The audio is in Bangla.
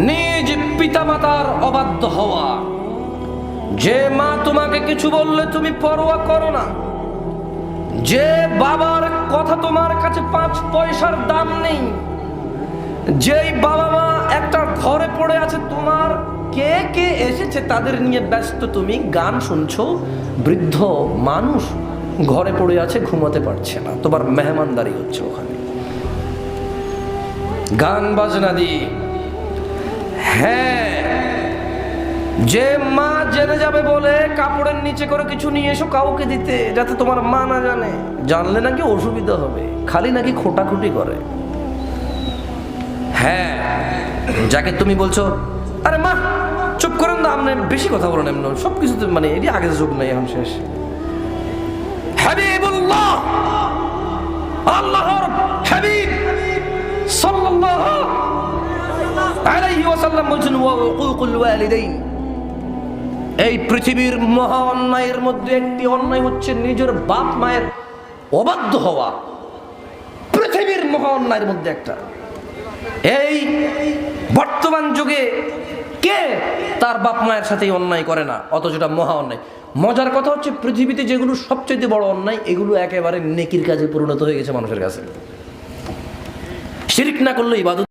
নিজ পিতামাতার অবাধ্য হওয়া। যে মা তোমাকে কিছু বললে তুমি পরোয়া করো না, যে বাবার কথা তোমার কাছে 5 পয়সার দাম নেই, যেই বাবা মা একটা ঘরে পড়ে আছে, তোমার কে কে এসেছে তাদের নিয়ে ব্যস্ত, তুমি গান শুনছো, বৃদ্ধ মানুষ ঘরে পড়ে আছে, ঘুমাতে পারছে না, তোমার মেহমানদারি হচ্ছে ওখানে গান বাজনা দিয়ে। হ্যাঁ, যে মা জেনে যাবে বলে কাপড়ের নিচে করে কিছু নিয়ে এসো কাউকে দিতে, যাতে তোমার মা না জানে, জানলে নাকি অসুবিধা হবে, খালি নাকি খোটাখুটি করে। হ্যাঁ, যাকে তুমি বলছো আরে মা চুপ করেন না, আপনি বেশি কথা বলেন, এমন সবকিছু মানে এটি আগের যুগ নাই, এখন শেষ। হাবিবুল্লাহ, আল্লাহর হাবিব সাল্লাল্লাহু আলাইহি ওয়াসাল্লাম বলছেন ওয়া উকুকুল ওয়ালিদাইন, এই পৃথিবীর মহা অন্যায়ের মধ্যে একটি অন্যায় হচ্ছে নিজের বাপ মায়ের অবাধ্য হওয়া। পৃথিবীর মহা অন্যায়ের মধ্যে একটা। এই বর্তমান যুগে কে তার বাপ মায়ের সাথে অন্যায় করে না, অথচ এটা মহা অন্যায়। মজার কথা হচ্ছে পৃথিবীতে যেগুলো সবচেয়ে বড় অন্যায়, এগুলো একেবারে নেকির কাজে পরিণত হয়ে গেছে মানুষের কাছে। শিরক না করলে ইবাদত